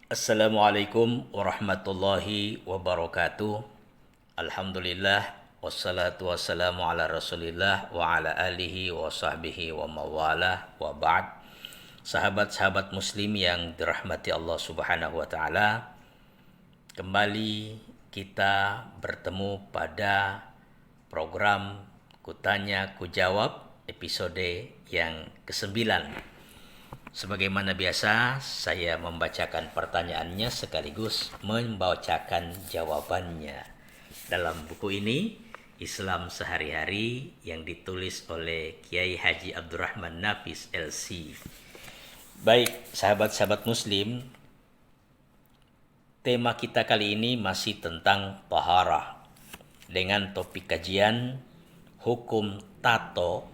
Assalamualaikum warahmatullahi wabarakatuh. Alhamdulillah wassalatu wassalamu ala Rasulillah wa ala alihi wa sahbihi wa mawalah wa ba'd. Sahabat-sahabat muslim yang dirahmati Allah Subhanahu wa taala, kembali kita bertemu pada program Kutanya Kujawab episode yang ke-9. Sebagaimana biasa, saya membacakan pertanyaannya sekaligus membacakan jawabannya. Dalam buku ini, Islam Sehari-hari, yang ditulis oleh Kiai Haji Abdurrahman Nafis LC. Baik, sahabat-sahabat muslim, tema kita kali ini masih tentang taharah dengan topik kajian hukum tato,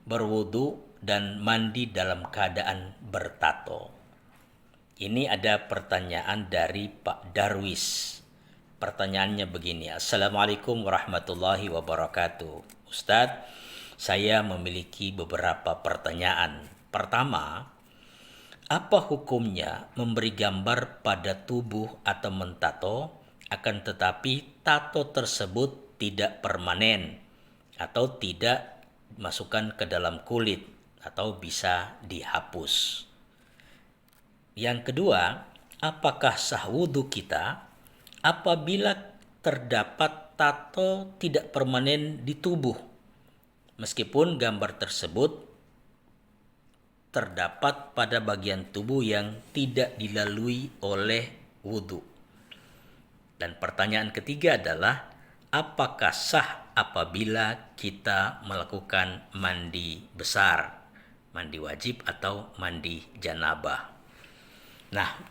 berwudu dan mandi dalam keadaan bertato. Ini ada pertanyaan dari Pak Darwis. Pertanyaannya begini: Assalamualaikum warahmatullahi wabarakatuh. Ustadz, saya memiliki beberapa pertanyaan. Pertama, apa hukumnya memberi gambar pada tubuh atau mentato, akan tetapi tato tersebut tidak permanen atau tidak dimasukkan ke dalam kulit atau bisa dihapus? Yang kedua, apakah sah wudhu kita apabila terdapat tato tidak permanen di tubuh, meskipun gambar tersebut terdapat pada bagian tubuh yang tidak dilalui oleh wudhu? Dan pertanyaan ketiga adalah, apakah sah apabila kita melakukan mandi besar, mandi wajib atau mandi janabah? Nah,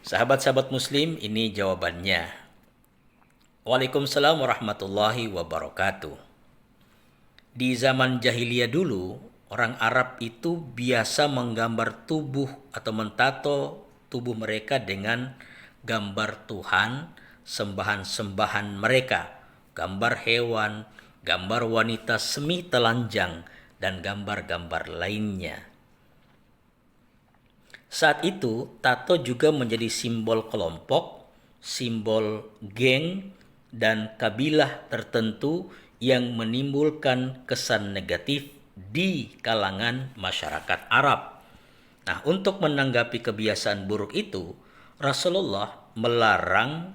sahabat-sahabat muslim, ini jawabannya. Waalaikumsalam warahmatullahi wabarakatuh. Di zaman jahiliyah dulu, orang Arab itu biasa menggambar tubuh atau mentato tubuh mereka dengan gambar Tuhan, sembahan-sembahan mereka, gambar hewan, gambar wanita semi telanjang, dan gambar-gambar lainnya. Saat itu, tato juga menjadi simbol kelompok, simbol geng, dan kabilah tertentu yang menimbulkan kesan negatif di kalangan masyarakat Arab. Nah, untuk menanggapi kebiasaan buruk itu, Rasulullah melarang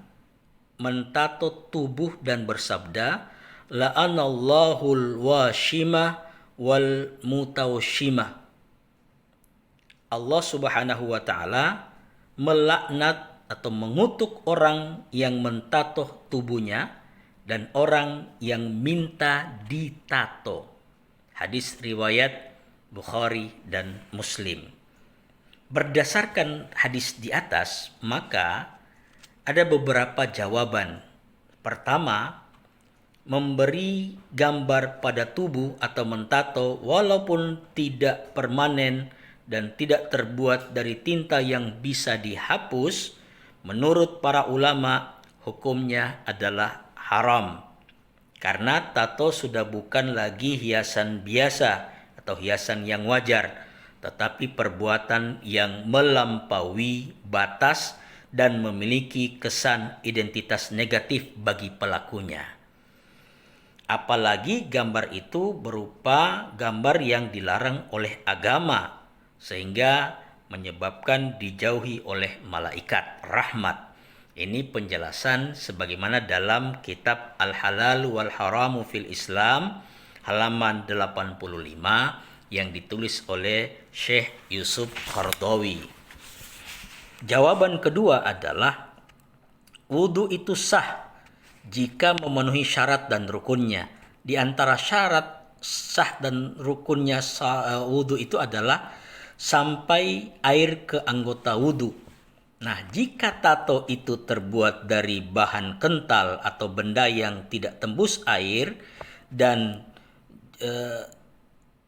mentato tubuh dan bersabda, la'anallahul washimah wal mutawshimah. Allah Subhanahu wa taala melaknat atau mengutuk orang yang mentato tubuhnya dan orang yang minta ditato. Hadis riwayat Bukhari dan Muslim. Berdasarkan hadis di atas, maka ada beberapa jawaban. Pertama, memberi gambar pada tubuh atau mentato walaupun tidak permanen dan tidak terbuat dari tinta yang bisa dihapus, menurut para ulama hukumnya adalah haram. Karena tato sudah bukan lagi hiasan biasa atau hiasan yang wajar, tetapi perbuatan yang melampaui batas dan memiliki kesan identitas negatif bagi pelakunya. Apalagi gambar itu berupa gambar yang dilarang oleh agama, sehingga menyebabkan dijauhi oleh malaikat rahmat. Ini penjelasan sebagaimana dalam kitab Al-Halal wal Haramu fil Islam halaman 85 yang ditulis oleh Syekh Yusuf Qaradawi. Jawaban kedua adalah, wudhu itu sah jika memenuhi syarat dan rukunnya. Di antara syarat sah dan rukunnya wudhu itu adalah sampai air ke anggota wudhu. Nah, jika tato itu terbuat dari bahan kental atau benda yang tidak tembus air, dan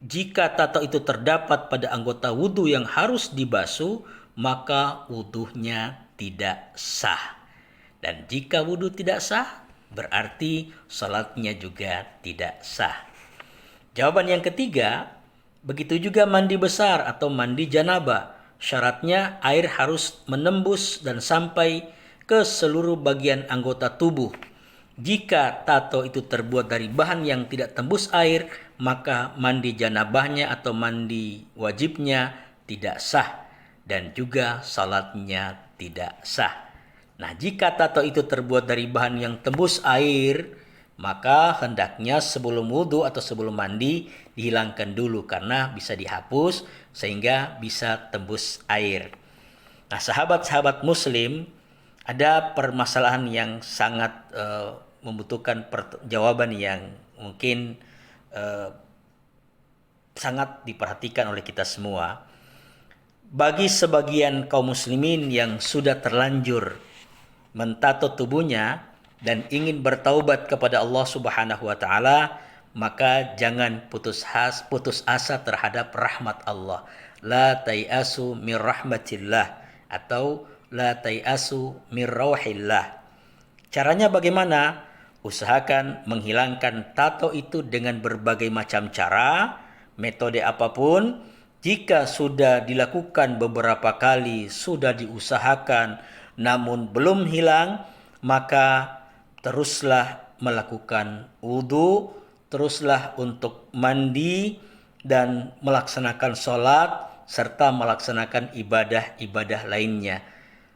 jika tato itu terdapat pada anggota wudhu yang harus dibasuh, maka wudhunya tidak sah. Dan jika wudhu tidak sah, berarti salatnya juga tidak sah. Jawaban yang ketiga, begitu juga mandi besar atau mandi janabah. syaratnya air harus menembus dan sampai ke seluruh bagian anggota tubuh. Jika tato itu terbuat dari bahan yang tidak tembus air, maka mandi janabahnya atau mandi wajibnya tidak sah dan juga salatnya tidak sah. Nah, jika tato itu terbuat dari bahan yang tembus air, maka hendaknya sebelum wudhu atau sebelum mandi dihilangkan dulu karena bisa dihapus sehingga bisa tembus air. Nah, sahabat-sahabat muslim, ada permasalahan yang sangat membutuhkan jawaban yang mungkin sangat diperhatikan oleh kita semua. Bagi sebagian kaum muslimin yang sudah terlanjur mentato tubuhnya dan ingin bertaubat kepada Allah Subhanahu wa taala, maka jangan putus asa terhadap rahmat Allah. La tayasu min rahmatillah atau la tayasu min rauhillah. Caranya bagaimana? Usahakan menghilangkan tato itu dengan berbagai macam cara, metode apapun. Jika sudah dilakukan beberapa kali, sudah diusahakan, namun belum hilang, maka teruslah melakukan wudhu, teruslah untuk mandi dan melaksanakan sholat, serta melaksanakan ibadah-ibadah lainnya.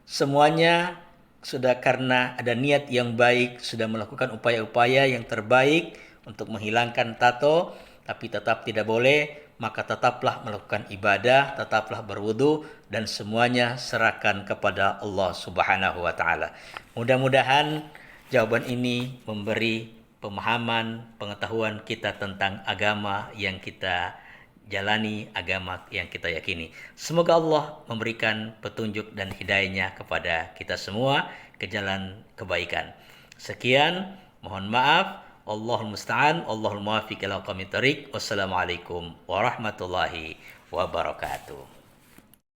Semuanya sudah karena ada niat yang baik, sudah melakukan upaya-upaya yang terbaik untuk menghilangkan tato, tapi tetap tidak boleh, maka tetaplah melakukan ibadah, tetaplah berwudu, dan semuanya serahkan kepada Allah Subhanahu wa taala. Mudah-mudahan jawaban ini memberi pemahaman, pengetahuan kita tentang agama yang kita jalani, agama yang kita yakini. Semoga Allah memberikan petunjuk dan hidayahnya kepada kita semua ke jalan kebaikan. Sekian, mohon maaf. Allahul musta'an, Allahul muwaffiq ila aqwamit thoriq. Wassalamualaikum warahmatullahi wabarakatuh.